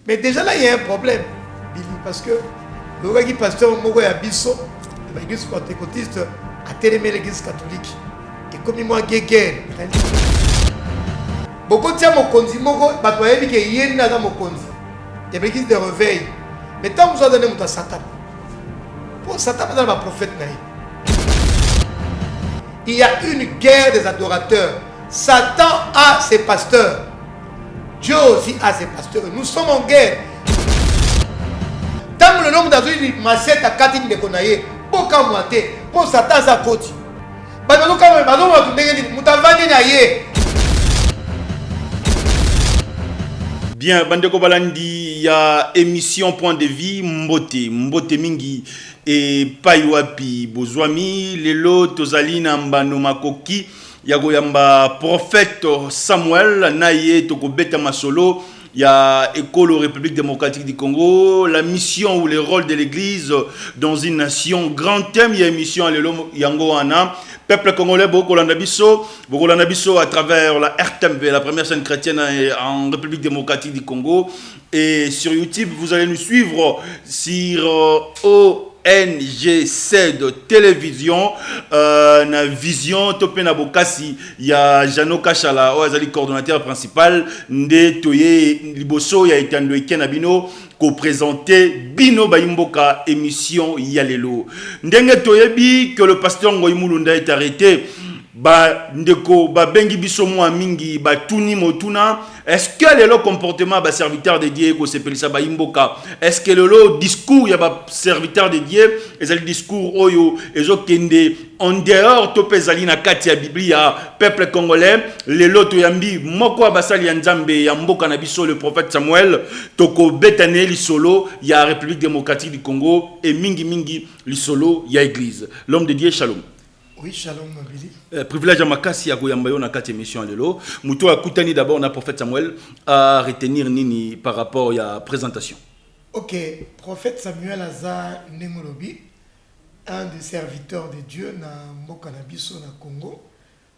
Mais déjà là, il y a un problème, Billy, parce que le gars qui pasteur Mogo Yabiso, l'église pentecôtiste, a télémé l'église catholique. Et comme il m'a guégué, beaucoup de gens m'ont conduit, Mogo, Batoye, qui est yéna dans mon conduit. Il y a l'église de réveil. Mais tant que vous avez donné mon Satan, pour Satan, dans ma prophète, il y a une guerre des adorateurs. Satan a ses pasteurs. Dieu aussi a ses pasteurs. Nous sommes en guerre. Tant que le nombre d'azouis, Massette à Katine de Konaye, pour Kamouate, pour Satan, ça côté. Bien, Bandeko Balandi, il y a émission Point de Vie, Mbote Mingi et Paiwapi Bozwami, Lelo Tozalina Mbano Makoki, Yagoyamba Prophète Samuel, Naye Tokobeta Masolo, il y a École République démocratique du Congo, la mission ou le rôle de l'Église dans une nation, grand thème, il y a émission à Lelo Yango Ana. Peuple congolais, Bokolanda Bisso à travers la RTMV, la première chaîne chrétienne en République démocratique du Congo. Et sur YouTube, vous allez nous suivre sur ONGC de télévision, na vision, Topena Bokasi, il y a Jano Kachala, le coordonnateur principal, Nde Toye Liboso, il y a Etando Eken Abino, co-présenté Bino Baimboka émission Yalelo. Ndenge Toyebi que le pasteur Ngoy Mulunda est arrêté. Ba ndeko ba bengi biso mo mingi ba tuni motuna, est-ce que le comportement ba serviteur de Dieu ko sepelisa ba imboka, est-ce que le discours ya ba serviteur de Dieu ezali discours oyo ezo kende en dehors to pezali na kati ya Biblia peuple congolais le loto yambi moko basali ya Nzambe ya mboka na biso le prophète Samuel toko betane lisolo ya République démocratique du Congo et mingi lisolo ya église. L'homme de Dieu, shalom. Oui, shalom, Billy. Privilège à Makasi à Goyambayo na 4 émissions à Lelo. Moutou a Koutani d'abord na prophète Samuel à retenir Nini par rapport à la présentation. Ok, prophète Samuel Aza Nemolobi, un des serviteurs de Dieu na Mboka na Biso na Congo.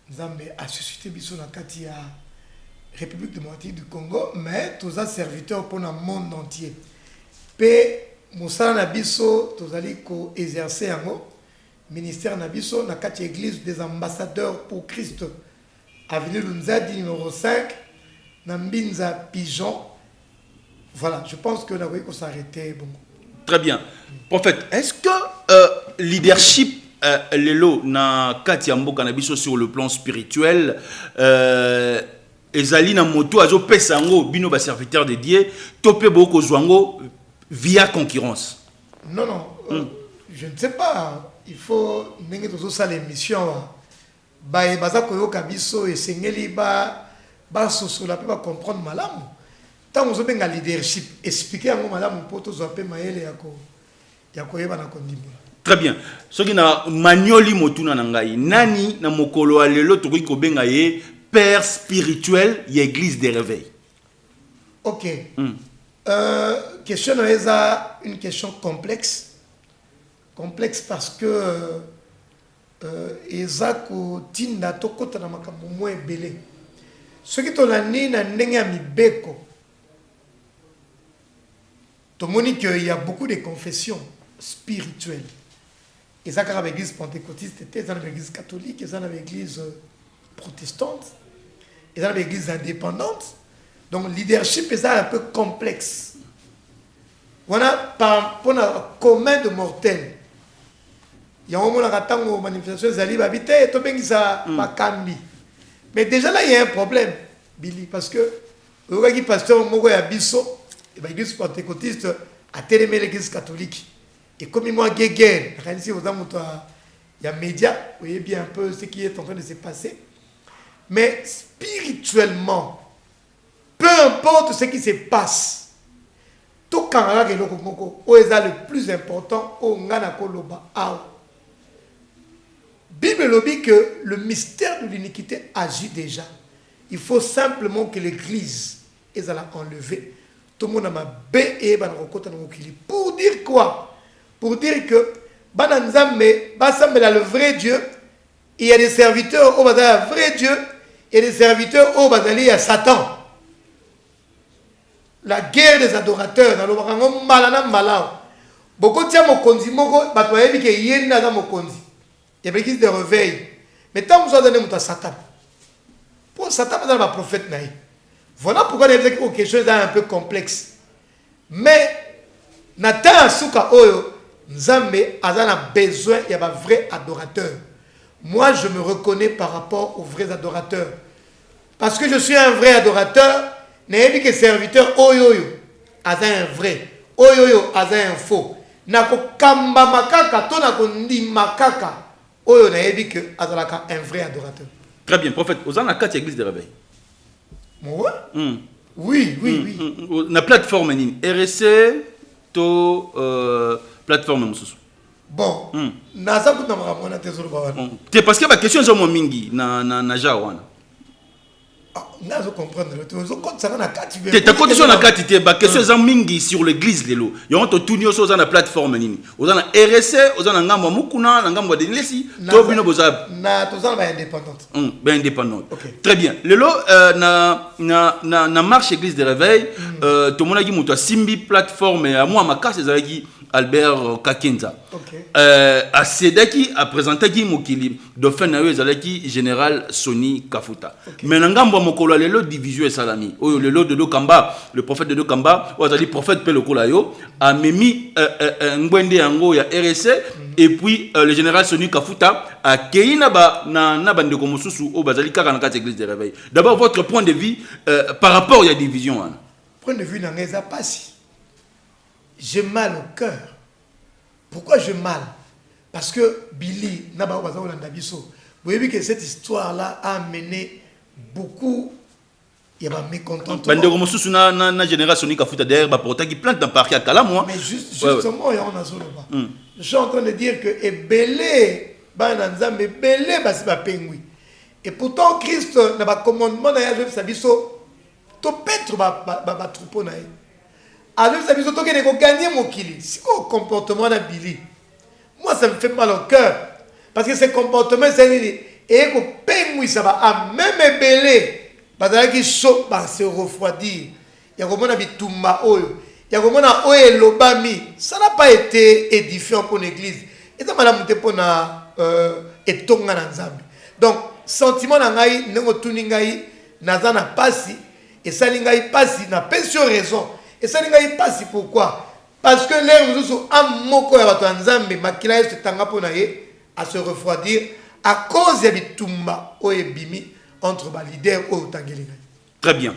Nzambe a suscité Biso na kati ya République démocratique du Congo, mais tous les serviteurs pour le monde entier. Pe Moussa na Biso, tous les ko exercer en ministère Nabiso, na kati église des ambassadeurs pour Christ, avenue Lunzadi numéro 5, Nambinza Pigeon. Voilà, je pense que nous avons s'arrêter. Bon. Très bien. Prophète, est-ce que leadership lelo na kati Mboka Nabiso sur le plan spirituel ezali na moto azo pesa ngo bino ba serviteur de Dieu topé boko zwango via concurrence? Non, je ne sais pas. Il faut que nous fassions l'émission. Baza koyoka biso et sengeli ba sosola pe ba comprendre malamu. Tant nous avons un leadership, expliquer ngo malamu pour tous apé maele ya koyeba na kondimbola. Très bien. Ce qui na manioli motuna na ngai nani na mokolo alelo tokoki ko benga ye père spirituel ya église des réveils. OK. Question est une question complexe. Complexe parce que ezako tinda tokota na makambo mo ebele. Ce qui tolani na ndenge ya mibeko. Tomoni que il y a beaucoup de confessions spirituelles. Ezaka na l'église pentecôtiste, ezaka na l'église catholique, ezaka na l'église protestante, ezaka na l'église indépendante. Donc leadership est un peu complexe. Voilà pour un commun de mortels. Il y a un moment où la manifestation est mais déjà là, il y a un problème, Billy, parce que le gars qui pasteur Mogo Yabiso, l'église pentecôtiste a télémé l'église catholique. Et comme il m'a guégué, il y a médias, vous voyez bien un peu ce qui est en train de se passer. Mais spirituellement, peu importe ce qui se passe, tout Canada est le plus important au Nganakoloba. Bible nous dit que le mystère de l'iniquité agit déjà. Il faut simplement que l'église est enlevée. Tout le monde a pour dire quoi? Pour dire que le vrai Dieu, il y a des serviteurs au vrai Dieu et des serviteurs au Satan. la guerre des adorateurs dans le rango malana malao. Beaucoup de gens mokonzi moko batwaye bi ke yenda dans mokonzi. Il y a l'église de réveil. Mais tant que vous avez donné Satan. Pour Satan, vous avez un prophète naïf. Voilà pourquoi il y a quelque chose d'un peu complexe. Mais Nathan Asuka Oyo, Nzambe a besoin, il y a un vrai adorateur. Moi, je me reconnais par rapport aux vrais adorateurs. Parce que je suis un vrai adorateur, n'est pas que serviteur Oyo a un vrai, Oyo a un faux. Nako kamba makaka, to nako ndi makaka, Oyo n'a dit que azalaka un vrai adorateur. Très bien, prophète. Vous avez une église de réveil. Moi? Oui. La plateforme RSC, to plateforme Moussou. Bon, naza kuta makamona tesoro bawana. C'est parce que la question est mingi na jawana. Nazo comprendre le tout. Zo compte ça na kati. Ta condition na kati te ba question est mingi sur l'église lelo. Yo to tunio so na plateforme nini. Oza na RSC, oza na ngambo mukuna, na ngambo de lesi, to bino boza na toza ba indépendante. Ben indépendante. Okay. Très bien. Lelo na marche église de réveil, to monaki muto simbi plateforme à moi makase ezalaki Albert Kakenza. Okay. A Sedaki a présenté qui Mokili dauphin na yo ezalaki général Soni Kafuta. Okay. Mais ngambo mokolo lelo division et salami. Oyo lelo de Dokamba, le prophète de Dokamba, ou azali prophète pe lokolo yo a memi ngwende yango ya RSC et puis le général Soni Kafuta a keina ba na bandeko mosusu o bazali kaka na kati église de réveil. D'abord votre point de vue par rapport à la division. Point de vue n'angeza pas si. J'ai mal au cœur. Pourquoi j'ai mal? Parce que Billy, vous voyez que cette histoire-là a amené beaucoup. Il y a un mécontentement. Na génération Kafuta derrière porta qui plante dans parc à Kalamwa. Mais justement, on a solo. Je suis en train de dire que Ebélé, Bananzam, Ebélé, c'est pas pengui. Et pourtant, Christ n'a pas commandement d'ailleurs, ça dit ça. To petre ba troupeau na. Alors, ça veut dire que gagner mon kili. C'est quoi le comportement de Billy? Moi, ça me fait mal au cœur. Parce que ce comportement, c'est et que pengui, ça va à même belé. Parce que chaud, se refroidir. Il y a comme on a bitumba oyo. Il y a comme on a oyo lobami. Ça n'a pas été édifiant pour l'église. Et ça m'a monté pour na etonga na nzambe. Donc, sentiment na ngai, nengo tuningai, nazana pasi. Et ça n'ingai pasi, na pension raison. Et ça n'est pas si pourquoi. Parce que l'air nous a moko ya bato nzambe makila se tanga pona ye à se refroidir à cause ya bitumba o ebimi entre ba leader o tangeli. Très bien.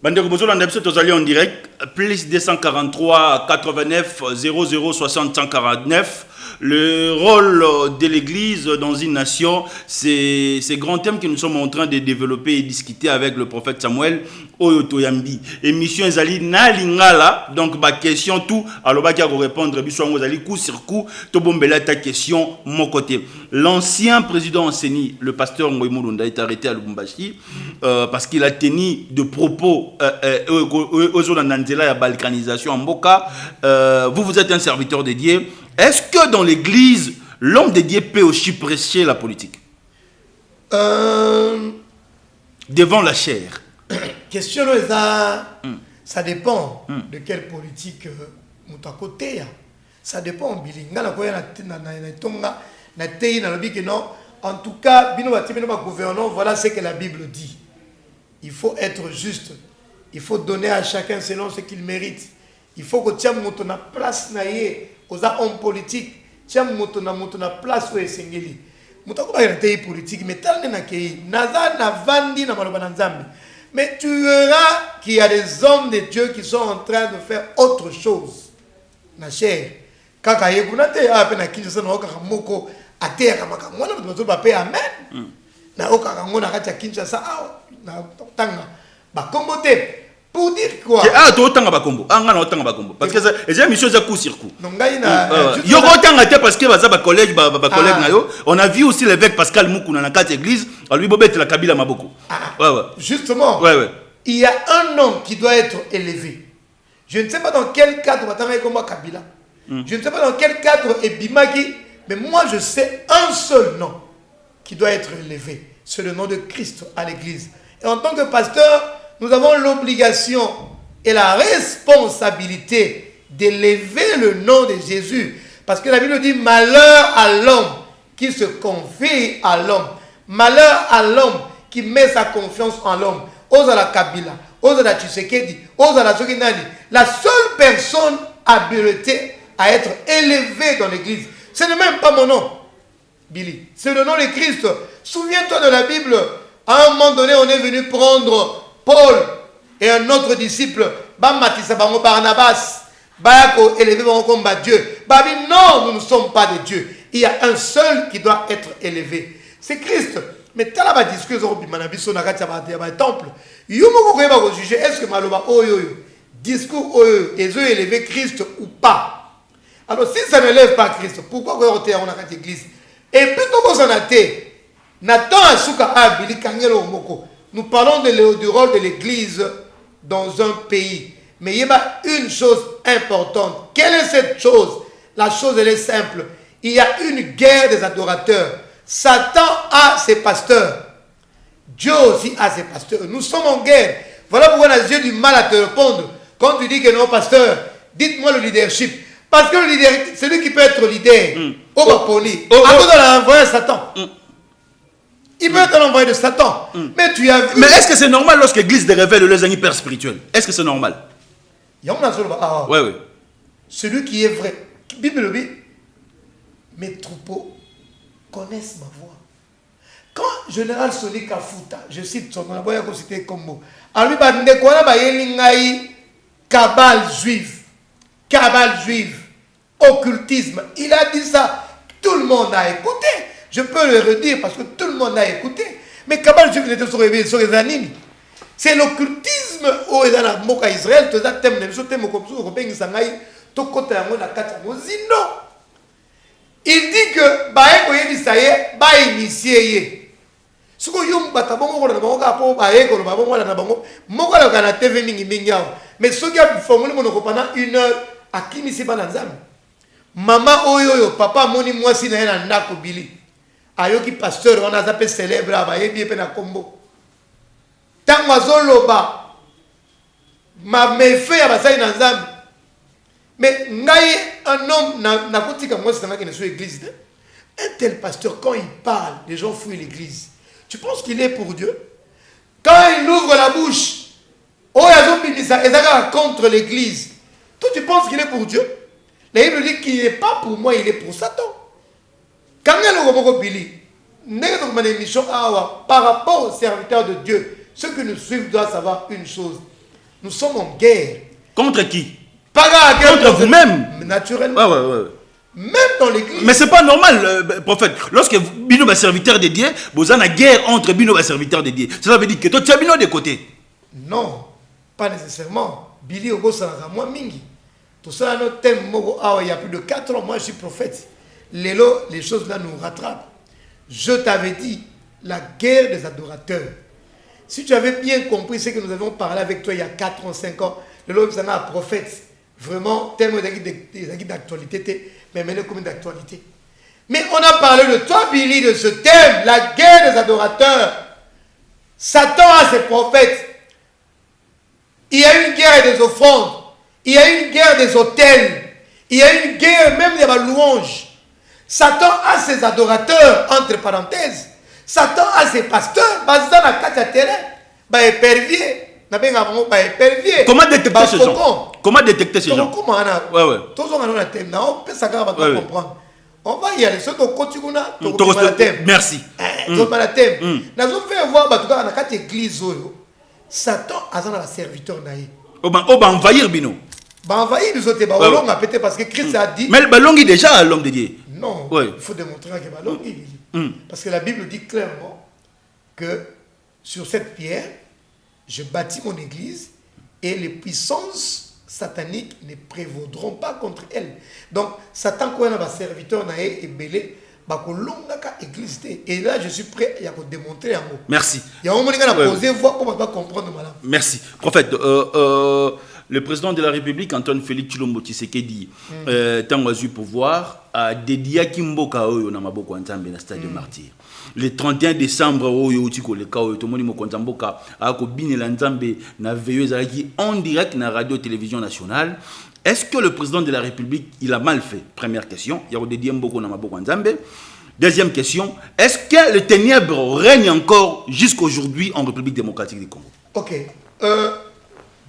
Bandeko bozola ndebso tozali en direct plus 243 89 00 60 149. Le rôle de l'Église dans une nation, c'est ce grand thème que nous sommes en train de développer et discuter avec le prophète Samuel Oyotoyambi. Émission Ezali na lingala, donc ma question tout, alors bah qui a répondre biso Ezali coup sur coup, to bombela ta question mon côté. L'ancien président Enseni, le pasteur Ngoy Mulunda, est arrêté à Lubumbashi parce qu'il a tenu de propos aux Nanzela ya balkanisation en Mboka. Vous êtes un serviteur de Dieu. Est-ce que dans l'église, l'homme de Dieu peut aussi prêcher la politique devant la chair? Question ça dépend de quelle politique à côté. Ça dépend. En tout cas, gouvernant, voilà ce que la Bible dit. Il faut être juste. Il faut donner à chacun selon ce qu'il mérite. Il faut que tu aies une place aux hommes politiques. Tu aies une place où esengeli. Politique, mais mais tu verras qu'il y a des hommes de Dieu qui sont en train de faire autre chose. Na chair. Kaka yegunate apena kinshasa na okaka moko ateka makamona bato ba pe amen. Na okaka ngona kati kinshasa na tanga ba kombote. Pour dire quoi? Ah, tu as bakombo. Ah, nga na otanga bakombo. Parce que j'ai mission za coup sur coup. Donc ngai na yo otanga te parce que baza ba collègue na yo. On a vu aussi l'évêque Pascal Mukuna na quatre église, lui bobette la Kabila maboko. Ouais. Justement. Ouais. Il y a un nom qui doit être élevé. Je ne sais pas dans quel cadre batanga comme Kabila. Je ne sais pas dans quel cadre est Bimaki, mais moi je sais un seul nom qui doit être élevé. C'est le nom de Christ à l'église. Et en tant que pasteur, nous avons l'obligation et la responsabilité d'élever le nom de Jésus. Parce que la Bible dit malheur à l'homme qui se confie à l'homme. Malheur à l'homme qui met sa confiance en l'homme. Ozala Kabila, Ozala Tshisekedi, Ozala Sokinani. La seule personne habilitée à être élevée dans l'église, ce n'est même pas mon nom, Billy. C'est le nom de Christ. Souviens-toi de la Bible. À un moment donné, on est venu prendre Paul et un autre disciple, Bamatisa Bango Barnabas, Bayako élevé comme Dieu. Babi, non, nous ne sommes pas des dieux. Il y a un seul qui doit être élevé. C'est Christ. Mais tu as la discussion au temple. Est-ce que Maloba discours est élevé Christ ou pas? Alors si ça ne lève pas Christ, pourquoi on a une église? Et plutôt que nous parlons du rôle de l'église dans un pays. Mais il y a une chose importante. Quelle est cette chose? La chose, elle est simple. Il y a une guerre des adorateurs. Satan a ses pasteurs. Dieu aussi a ses pasteurs. Nous sommes en guerre. Voilà pourquoi on a du mal à te répondre. Quand tu dis que non, pasteur, dites-moi le leadership. Parce que le leader, celui qui peut être leader, on va poli. Avant de l'envoyer à Satan. Il peut être l'envoyé de Satan. Mais tu as vu. Mais est-ce que c'est normal lorsque l'église de révèle les hyper spirituels? Est-ce que c'est normal? Oui, oui. Celui qui est vrai. Bible dit, mes troupeaux connaissent ma voix. Quand Général Soli Kafuta, je cite son nom, je cite comme mot, à lui, cabale juive, occultisme. Il a dit ça. Tout le monde a écouté. Je peux le redire parce que tout le monde a écouté. Mais cabale juive n'était sur les animes. C'est l'occultisme où il y a la moka Israël, tout ça thème, les thèmes comme ça, Robin Sangai, tout côté à moi la carte à Mozino. Il dit que Baeko yedi ça y est, ba initié. Ce que yum batabongo ko na bango ka po Baeko na bango na bango, moko la kana TV mingi mingi yao. Mais ce qui a formulé mon pendant 1 heure à qui misi ba nzam. Maman oyo papa moni mwasi na na ndako Billy. Ayoki pasteur on a appelé célèbre aba yebi pe na kombo. Tango azoloba ma mefe ya basali na nzambe. Mais ngai un homme na kotika moi c'est qui ne soit église. Un tel pasteur quand il parle, les gens fouillent l'église. Tu penses qu'il est pour Dieu? Quand il ouvre la bouche, oh yazobimisa ezaka contre l'église. Toi tu penses qu'il est pour Dieu? La Bible dit qu'il n'est pas pour moi, il est pour Satan. Quand il y a Billy, par rapport aux serviteurs de Dieu, ceux qui nous suivent doivent savoir une chose. Nous sommes en guerre. Contre qui? Contre vous-même. Naturellement. Ouais. Même dans l'église. Mais c'est pas normal, prophète. Lorsque Bino est serviteur de Dieu, vous avez une guerre entre Bino et serviteur de Dieu. Ça veut dire que toi, tu as Bino de côté. Non, pas nécessairement. Billy Ogo Salaka, moi, Mingi. Tout ça, notre thème, il y a plus de 4 ans, moi, je suis prophète. Les choses là nous rattrapent. Je t'avais dit, la guerre des adorateurs. Si tu avais bien compris ce que nous avons parlé avec toi il y a 4 ans, 5 ans, le Lord est un prophète. Vraiment, tellement d'actualité, mais maintenant comme d'actualité. Mais on a parlé de toi, Billy, de ce thème, la guerre des adorateurs. Satan a ses prophètes. Il y a une guerre des offrandes. Il y a une guerre des autels. Il y a une guerre même des louanges. Satan a ses adorateurs, entre parenthèses. Satan a ses pasteurs. Comment détecter ces gens? Comment détecter ces gens? Ouais. On va y aller. Merci. Satan a un serviteur. On va envahir Bino. Parce que Christ a dit. Mais le ballon est déjà l'homme de Dieu. Non, il faut démontrer que le ballon est. Parce que la Bible dit clairement que sur cette pierre, je bâtis mon église et les puissances sataniques ne prévaudront pas contre elle. Donc, Satan, quand il a un serviteur, et belé, église. Et là, je suis prêt à démontrer un mot. Merci. Il y a un moment où on a posé voix pour comprendre. Merci. Prophète, le président de la République, Antoine Félix Tshilombo Tshisekedi, tant eu pouvoir, a dédié Kimboka Oyo na maboko Nzambe na stade de Martyr. Le 31 décembre, Oyo Tiko le Kao, Tomoni Mokonzamboka, a Kobine Nzambe na veilleuse en direct na radio-télévision nationale. Est-ce que le président de la République, il a mal fait? Première question. Il y a dédié Mboko na maboko Nzambe. Deuxième question, est-ce que le ténèbre règne encore jusqu'aujourd'hui en République démocratique du Congo? Ok.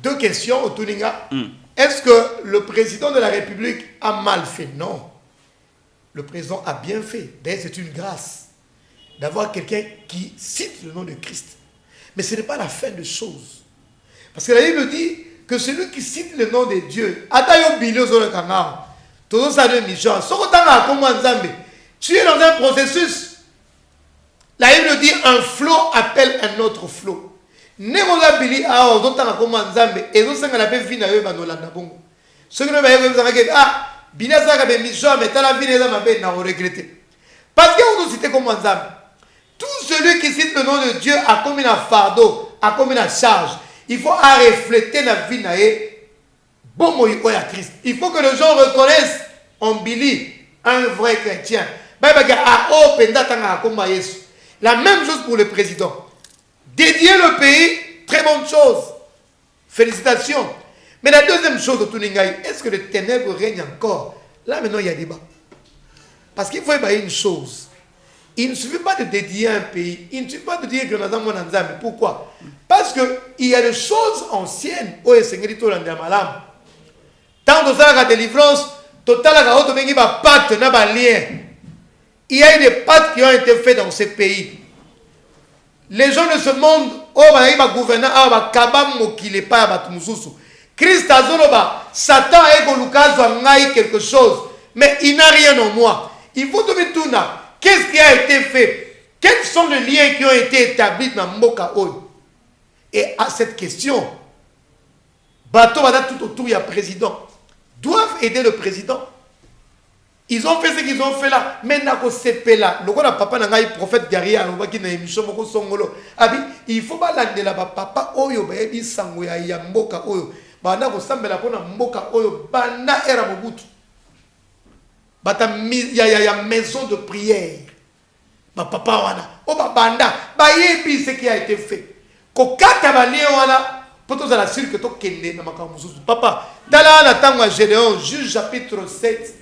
Deux questions au Tuninga. Est-ce que le président de la République a mal fait? Non. Le président a bien fait. D'ailleurs, c'est une grâce d'avoir quelqu'un qui cite le nom de Christ. Mais ce n'est pas la fin des choses. Parce que la Bible dit que celui qui cite le nom de Dieu, tu es dans un processus. La Bible dit un flot appelle un autre flot. Parce que vous citez comme Nzambe. Tout celui qui cite le nom de Dieu a comme un fardeau, a comme une charge. Il faut refléter la vie bon à Christ. Il faut que les gens reconnaissent en Billy un vrai chrétien. La même chose pour le président. Dédier le pays, très bonne chose. Félicitations. Mais la deuxième chose de Tuningaï, est-ce que les ténèbres règnent encore? Là maintenant il y a débat. Parce qu'il faut évaluer une chose. Il ne suffit pas de dédier un pays. Il ne suffit pas de dire que nous avons un Nzambe. Pourquoi? Parce qu'il y a des choses anciennes. Tant que ça, la délivrance, il y a eu des pactes qui ont été faits dans ce pays. Les gens de ce monde, Christ a Satan a quelque chose, mais il n'a rien en moi. Il faut tout mettre. Qu'est-ce qui a été fait? Quels sont les liens qui ont été établis dans Mboka Oyo? Et à cette question, Bato tout autour, il y a président. Doivent aider le président. Ils ont fait ce qu'ils ont fait là. Maintenant, c'est là. Le papa n'a pas prophète guerrier, il faut pas l'amener là-bas. Papa Oyo, il sango ya Mboka Oyo. Bana ko sambela pona Mboka Oyo, bana era Mobutu. Il y a maison de prière. Papa wana. O banda. Yebi ce qui a été fait. Kokata balien wana. Poto za la sur que to kende na makamuzuzu. Papa, dala na tango Gédéon, Juge chapitre 7.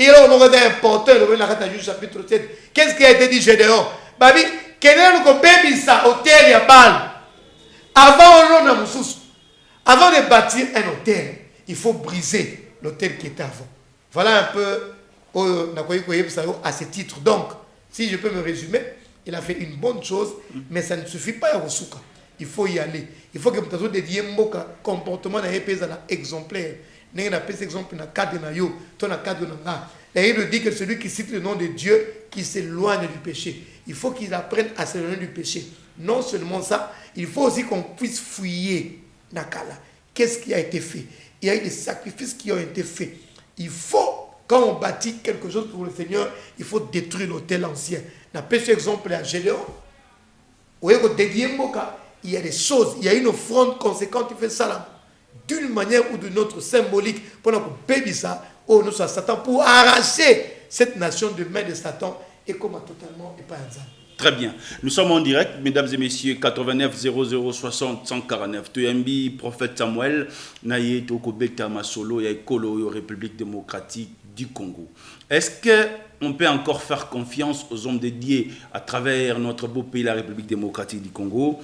Il a un important, le juge chapitre 7. Qu'est-ce qui a été dit Gédéon? Babi, kende ko bebi sa hôtel ya bal. Avant de bâtir un hôtel, il faut briser l'hôtel qui était avant. Voilà un peu à ce titre. Donc, si je peux me résumer, il a fait une bonne chose, mais ça ne suffit pas à Rosuka. Il faut y aller. Il faut que vous ayez dédié un comportement exemplaire. Vous avez un exemple dans le cadre de yo, dans le cadre de et il dit que celui qui cite le nom de Dieu, qui s'éloigne du péché. Il faut qu'ils apprennent à s'éloigner du péché. Non seulement ça, il faut aussi qu'on puisse fouiller Nakala. Qu'est-ce qui a été fait? Il y a eu des sacrifices qui ont été faits. Il faut, quand on bâtit quelque chose pour le Seigneur, il faut détruire l'autel ancien. On a pris cet exemple à Gédéon. Vous voyez que dédié Mboka, il y a des choses, il y a une offrande conséquente qui fait ça là. D'une manière ou d'une autre, symbolique, pendant que bébé ça, oh, nous sommes Satan, pour arracher cette nation de main de Satan et comment totalement et pas un zan. Très bien. Nous sommes en direct, mesdames et messieurs, 89 00 60 149. Toyambi, prophète Samuel, Naye Tokobeka Masolo, Yaekolo, République démocratique du Congo. Est-ce qu'on peut encore faire confiance aux hommes dédiés à travers notre beau pays, la République démocratique du Congo?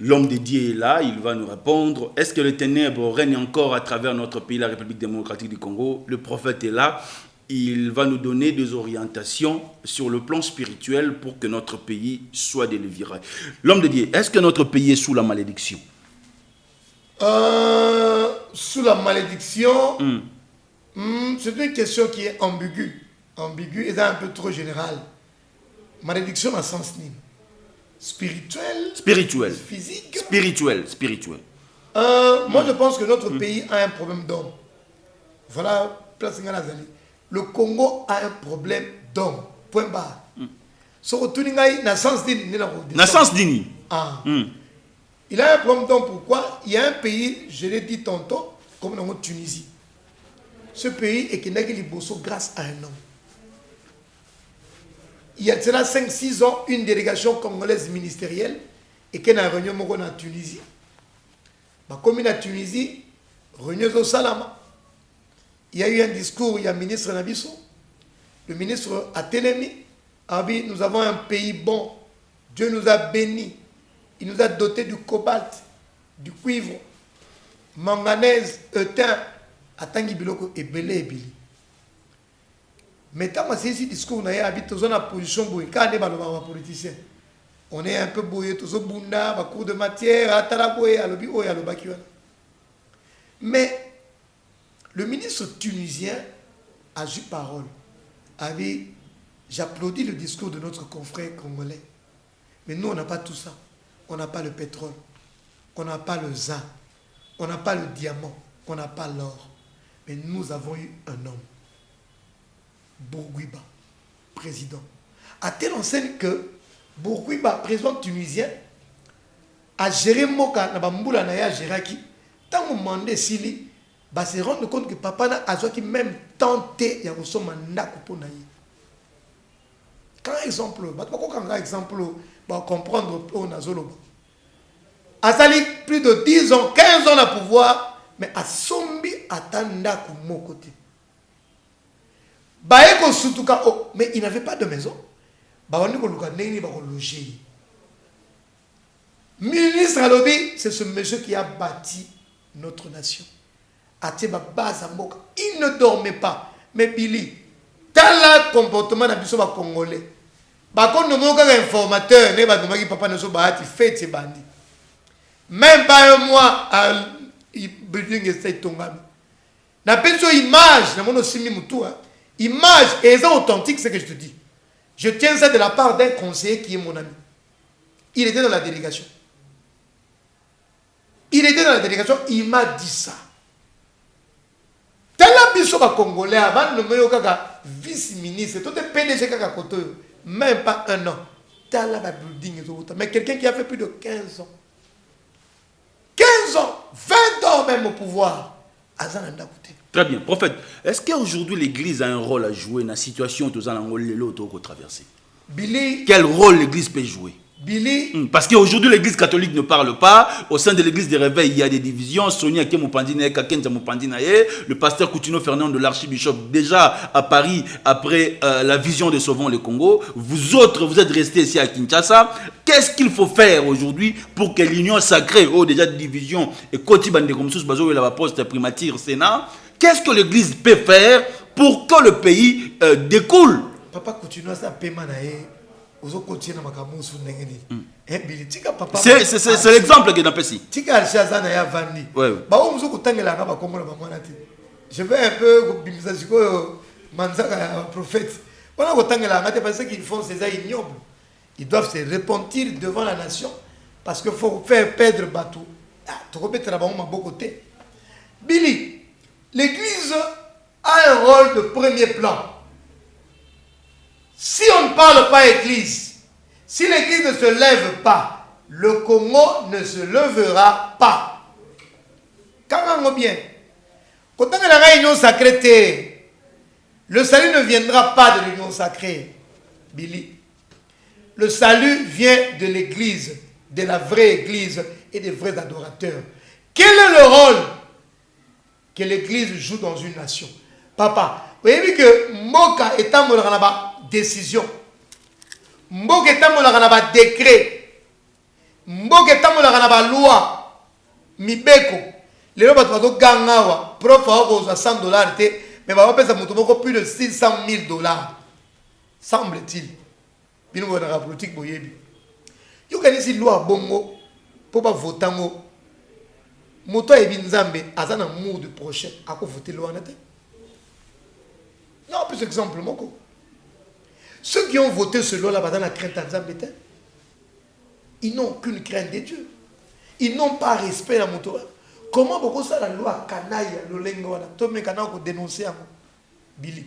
L'homme dédié est là, il va nous répondre. Est-ce que les ténèbres règnent encore à travers notre pays, la République démocratique du Congo? Le prophète est là. Il va nous donner des orientations sur le plan spirituel pour que notre pays soit délivré. L'homme dédié, est-ce que notre pays est sous la malédiction? Sous la malédiction, c'est une question qui est ambiguë. Ambiguë et un peu trop générale. Malédiction dans le sens ni spirituel, physique. Spirituel. Moi, je pense que notre pays a un problème d'homme. Voilà, place Nganazali. Le Congo a un problème d'homme. Point barre. So, tu n'as pas sens d'ini. Na sens d'ini. Il a un problème, donc pourquoi? Il y a un pays, je l'ai dit tantôt, comme dans la Tunisie. Ce pays est qui n'a que les bossos grâce à un homme. Il y a cela 5-6 ans, une délégation congolaise ministérielle et qui a une réunion en Tunisie. Comme en Tunisie, réunion au Salama. Il y a eu un discours, il y a un ministre Nabiso. Le ministre a télémi. Nous avons un pays bon. Dieu nous a bénis. Il nous a doté du cobalt, du cuivre, manganèse, étain, atangi biloko et belé et bili. Mais tant que c'est ici discours, on a habité dans une position bouillée. Quand on est politicien, on est un peu bouillé, tous au bunda, à cours de matière, à taraboué, à l'obi, à l'obakiwa. Mais le ministre tunisien a eu parole. J'applaudis le discours de notre confrère congolais. Mais nous, on n'a pas tout ça. On n'a pas le pétrole. On n'a pas le zin. On n'a pas le diamant. On n'a pas l'or. Mais nous avons eu un homme. Bourguiba, président. À telle enseigne que Bourguiba, président tunisien, a géré Moka, na bamboula na ya géraki. Tant qu'on mandait Sili, bah se rendre compte que papa n'a a qui même tenté ya resoma ndako pour naïe. Quand exemple, quand exemple, bah comprendre au nazolo. Azali plus de 10 ans, 15 ans à pouvoir, mais à sombi attenda comme mon côté. Baeko Sutuka, oh, mais il n'avait pas de maison. Ministre Alobi, c'est ce monsieur qui a bâti notre nation. Il ne dormait pas. Mais Billy, tel comportement n'a pas congolais. Par contre, nous avons un informateur, nous avons un papa qui fait ces bandits. Même pas un mois, il building est tombé. N'a pas une image, n'a pas aussi mis tout. Image et c'est authentique, ce que je te dis. Je tiens ça de la part d'un conseiller qui est mon ami. Il était dans la délégation. Il était dans la délégation, il m'a dit ça. Tel biso ba congolais avant de me kaka vice-ministre, tout est PDG kaka koto, même pas un an. Tel ba building mais quelqu'un qui a fait plus de 15 ans. 15 ans, 20 ans même au pouvoir. Azananda côté. Très bien. Prophète, est-ce qu'aujourd'hui l'Église a un rôle à jouer dans la situation où l'autre traverser? Billy. Quel rôle l'Église peut jouer? Billy. Parce qu'aujourd'hui l'Église catholique ne parle pas. Au sein de l'Église des réveils, il y a des divisions. Sonia Kemupandine, Kakenza Mupandinae, le pasteur Coutinho Fernand de l'archibishop, déjà à Paris, après la vision de Sauvons le Congo. Vous autres, vous êtes restés ici à Kinshasa. Qu'est-ce qu'il faut faire aujourd'hui pour que l'union sacrée, déjà de division, et Kotibande Komsus Bazo et la poste primature Sénat, qu'est-ce que l'Église peut faire pour que le pays découle? Papa Coutinho, ça paiement nae. C'est l'exemple que j'ai ici. Je vais un peu prophète. Parce qu'ils font ces actes ignobles. Ils doivent se repentir devant la nation parce qu'il faut faire perdre bateau. Billy, l'Église a un rôle de premier plan. Si on ne parle pas Église, si l'Église ne se lève pas, le Congo ne se levera pas. Quand on bien, quand on a la réunion sacrée, le salut ne viendra pas de l'union sacrée. Billy, le salut vient de l'Église, de la vraie Église et des vrais adorateurs. Quel est le rôle que l'Église joue dans une nation? Papa, vous avez vu que Moka est en décision. Mboka etambolaka na ba décret. Mboka etambolaka na ba loi. Mibeko. Lelo bato bato gangawa. Prof a $100 te. Mais ba pesa mutu moko plus de $600,000. Semble-t-il. Bino bo na politique boyebi. Yo kanisi loi bongo pour pas voter ngo. Moto ebi nzambe azana mood prochain ako voter loi na te. Non, plus exemple moko. Ceux qui ont voté ce loi là dans la crainte de Zambé, ils n'ont aucune crainte de Dieu. Ils n'ont pas respect à mon tour. Comment beaucoup ça la loi canaille le lengo là tout mais kana ko dénoncer à Billy.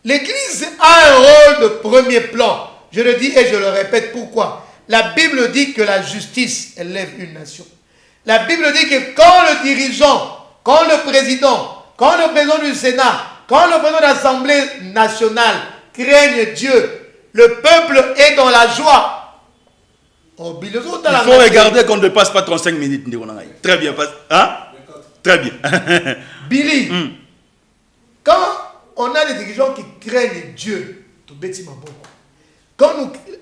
L'Église a un rôle de premier plan. Je le dis et je le répète pourquoi. La Bible dit que la justice élève une nation. La Bible dit que quand le dirigeant, quand le président du Sénat, quand le président de l'Assemblée nationale craignent Dieu, le peuple est dans la joie. Oh, il faut regarder qu'on ne passe pas 35 minutes. Très bien. Hein? Très bien. Billy, quand on a des dirigeants qui craignent Dieu, quand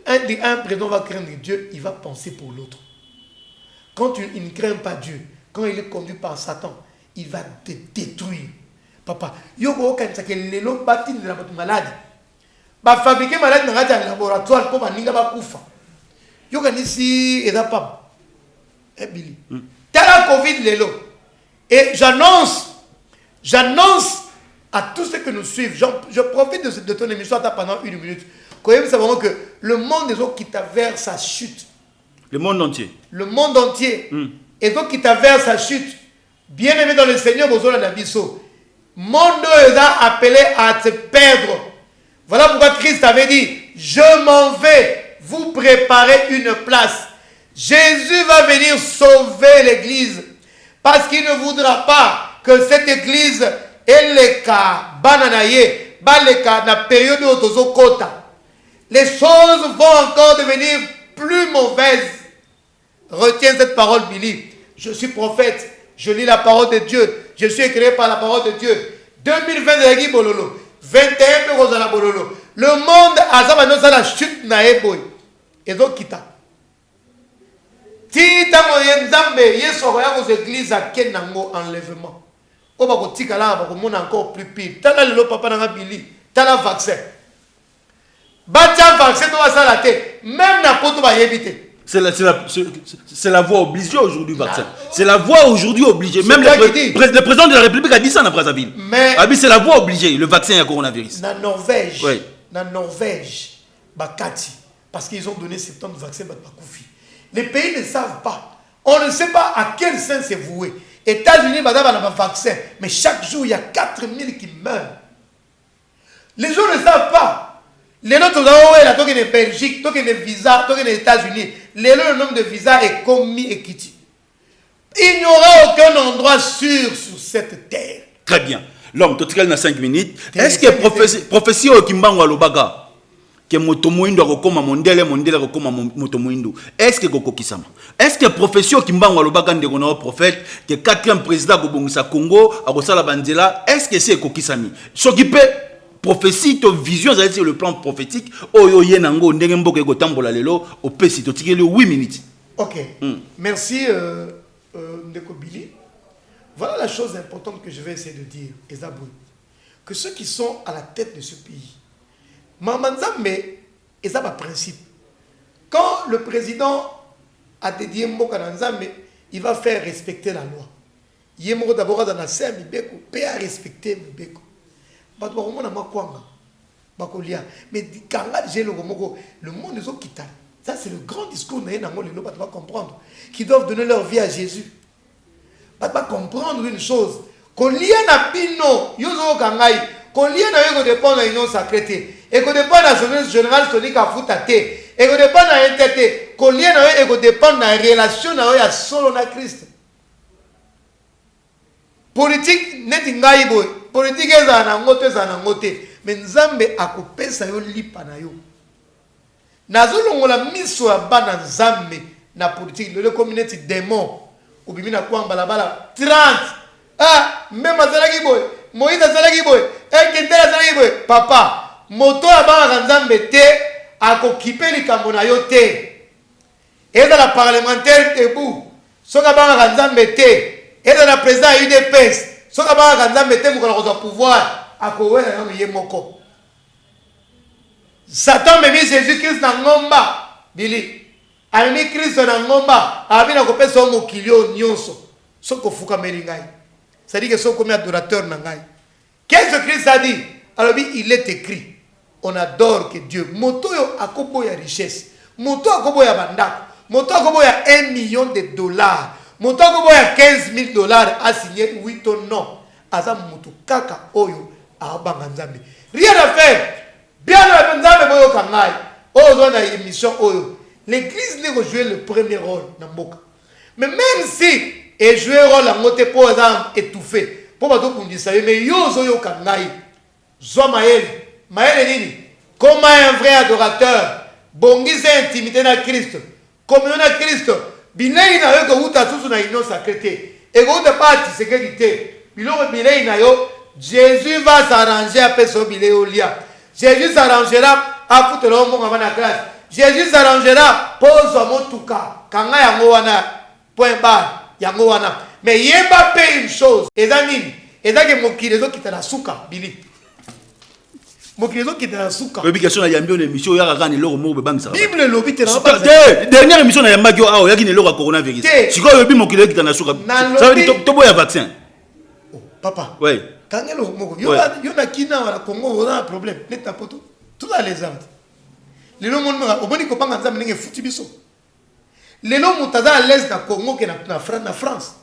un président va craindre Dieu, il va penser pour l'autre. Quand il ne craint pas Dieu, quand il est conduit par Satan, il va te détruire. Papa, yoko kanisa ke lelo bati na batu malade. Ba fabriquer malade na radio laboratoire pour baninga ba kufa. Yoko nisi eza papa. Eh Billy. Tala Covid lelo. Et j'annonce à tous ceux que nous suivent, je profite de ton émission pendant 1 minute. Quand même savons que le monde des autres qui t'a vers sa chute. Le monde entier. Le monde entier. Et donc qui t'a vers sa chute. Bien aimé dans le Seigneur, Bozola Nabiso. Monde est appelé à te perdre. Voilà pourquoi Christ avait dit, je m'en vais vous préparer une place. Jésus va venir sauver l'église. Parce qu'il ne voudra pas que cette église ait les cas bananaye, baleka na période de kota. Les choses vont encore devenir plus mauvaises. Retiens cette parole, Billy. Je suis prophète. Je lis la parole de Dieu. Je suis éclairé par la parole de Dieu. 2020 bololo. 21 bololo. Le monde a la chute na eboy. Et donc kita. Tita moyen nzambe yeso roya aux églises à kenango enlèvement. O ba ko tikala ba ko mona encore plus pire. Tala le papa na Billy. Tala vaccin. Batia vaccin to ça la tête. Même na poto ba yebite. C'est la voie obligée aujourd'hui, vaccin. C'est la voie aujourd'hui obligée. Même le président de la République a dit ça dans Brazzaville. Mais c'est la voie obligée, le vaccin à coronavirus. Dans Norvège, oui. Dans Norvège, Bakati, parce qu'ils ont donné 70 vaccins, les pays ne savent pas. On ne sait pas à quel sens c'est voué. États-Unis, madame, a un vaccin, mais chaque jour, il y a 4000 qui meurent. Les gens ne savent pas. Les autres, là, il y a Belgique, il y a visa, il y a États-Unis. Le nombre de visas est commis et quitté. Il n'y aura aucun endroit sûr sur cette terre. Très bien. L'homme, tu as 5 minutes. Est-ce que prophétie au Kimbango Alobaga, que Motomoindo Rokoma Mondele Rokoma Motomoindo, est-ce que Goko Kisama? Est-ce que prophétie au Kimbango Alobaga de Gono prophète, que 4e président Gobongsa Congo, Arosala Bandela, est-ce que c'est Kokisami? S'occuper. Prophétie, ta vision, c'est le plan prophétique. Oyo yenango ndengembo ke gotambola lelo opesi to tikele 8 minutes. OK. Merci Ndeko Billy. Voilà la chose importante que je vais essayer de dire, Ezabou. Que ceux qui sont à la tête de ce pays, Mamanzambe, Ezaba principe. Quand le président a dédié Mboka Nzambe, il va faire respecter la loi. Yemoko d'abord dans la serre Mibeko, paix à respecter Mibeko. Mais le monde est au Kita. Ça, c'est le grand discours de comprendre. Qui doivent donner leur vie à Jésus. Pas comprendre une chose. Qu'on lie à Pino, Yozo Kangai, qu'on lie à Yogo dépend de l'union sacrée, et qu'on dépend de la générale Sonic à Foutate, et qu'on dépend de la NTT, qu'on lie à Yogo dépend de la relation à solo na Christ. Politique n'est pas boy. Politique est en ngote, mais Nzambe akopesa yo lipa na yo. Nazolongo la miso ya bana Nzambe na politique le communauté démon obimi na kwamba la bala 30 même azalaki boy Moïse azalaki boy Kentela azalaki boy papa moto ya bana Nzambe te akokipe likambo na yo te. Eza la parlementaire debout soka bana Nzambe te. Et dans la présidence UDPS, ce qu'on va mettre mon pouvoir à Kowe et Moko. Satan me mis Jésus-Christ dans Ngomba, Billy. A mis Christ dans Ngomba, a mis la copie son mokilio nyonso. Ce qu'on fout comme Melingai. Ça dit que son comme adorateur Nangai. Qu'est-ce que Christ a dit? Alors il est écrit. On adore que Dieu. Moto yo akobo ya richesse. Moto akobo ya bandak. Moto akobo ya $1 million. Mon temps que a $15,000 a signé 8 tonnes non. Asa mutu kaka oyo a Banganzambe. Rien à faire. Bien à Banganzambe boyo kangai. Ozo na émission oyo. L'église n'a pas joué le premier rôle dans Mboka. Mais même si elle joue un rôle en côté pour étouffer, pour pas tout dire ça, mais yozo yo kangai, zo maël nini, comment un vrai adorateur, bongise intimité dans Christ, communion dans Christ, bilei na yo ko uta tusu na union sacrée, et ko uta parti sécurité, biloko bilei na yo, Jésus va s'arranger à son bilei au lia. Jésus s'arrangera à foutre l'homme avant la classe. Jésus s'arrangera pour son tuka. Kanga yango wana point barre yango wana. Mais yeba paye une chose. Ezanini. Ezake mokilezo kitana suka bili. Mokilezo kitana suka. Bible question na yambi on émission ya ragane loro mo be bangisa. Bible lobi te na pas. Dernière émission na yamba yo awo yakine loro coronavirus. Siko yobi mokilezo kitana suka. Ça veut dire to boya vaccin. Oh papa. Oui. Kangelo moko. Yo na kina wala Congo on a un problème. Neta poto. Tout dans les arbres. Les gens au bon ko panga nzambe ndenge futi biso. Les gens mutaza à l'aise na Congo que na France.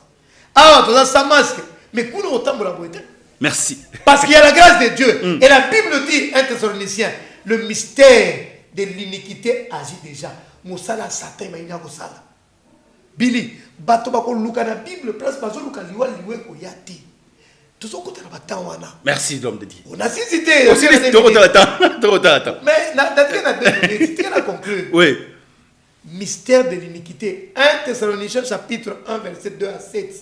Ah, tu as sa masque. Mais kuna otambola boite. Merci. Parce qu'il y a la grâce de Dieu. Et la Bible dit, 1 Thessaloniciens, le mystère de l'iniquité agit déjà. Moussala Satan m'a kosala. Billy, bato bako luka na Bible place bazo luka liwa liwe ko yati. Merci l'homme de Dieu. On a cité. Aussi les trop attends. Mais na conclure. Oui. Mystère de l'iniquité. 1 Thessaloniciens chapitre 1 verset 2 à 7.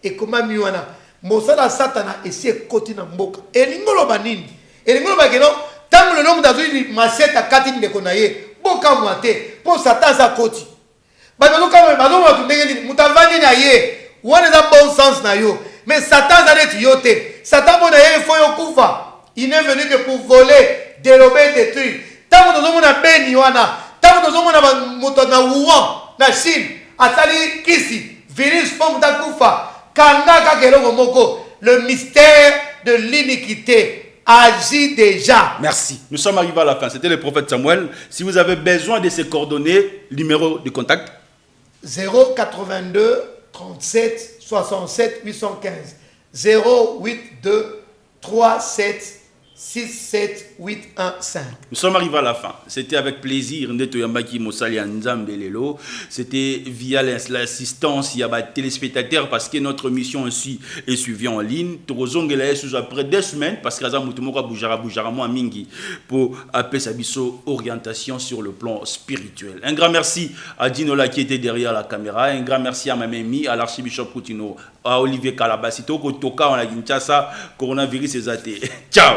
Et comment miwana Mosala Satana essaie kotina mboka. Elingolo banini. Elingolo bakeno tango le nom d'azuli maseta katini de konaye. Boka mwate. Pour Satan sa koti. Bazo kama bazo watu ndenge mutavani na ye. Wana za bon sens na yo. Mais Satan s'arrête yote. Satan bon d'ailleurs faut yo kufa. Il n'est venu que pour voler, dérober, détruire. Tant que nous avons un ben yoana, tant que nous avons un moto na Wuhan, na Chine, atali kisi, virus pomme da kufa, kanga kakelo moko. Le mystère de l'iniquité agit déjà. Merci. Nous sommes arrivés à la fin. C'était le prophète Samuel. Si vous avez besoin de ces coordonnées, numéro de contact 082 37 67 815 082 37 67 815. Nous sommes arrivés à la fin. C'était avec plaisir. C'était via l'assistance, il y a des téléspectateurs parce que notre mission aussi est suivie en ligne. Après 2 semaines, parce que pour appeler sa orientation sur le plan spirituel. Un grand merci à Dinola qui était derrière la caméra. Un grand merci à ma mamie, à l'archibishop Koutino, à Olivier Kalabasito, Kotoka, on a Kinshasa, coronavirus est athée. Ciao!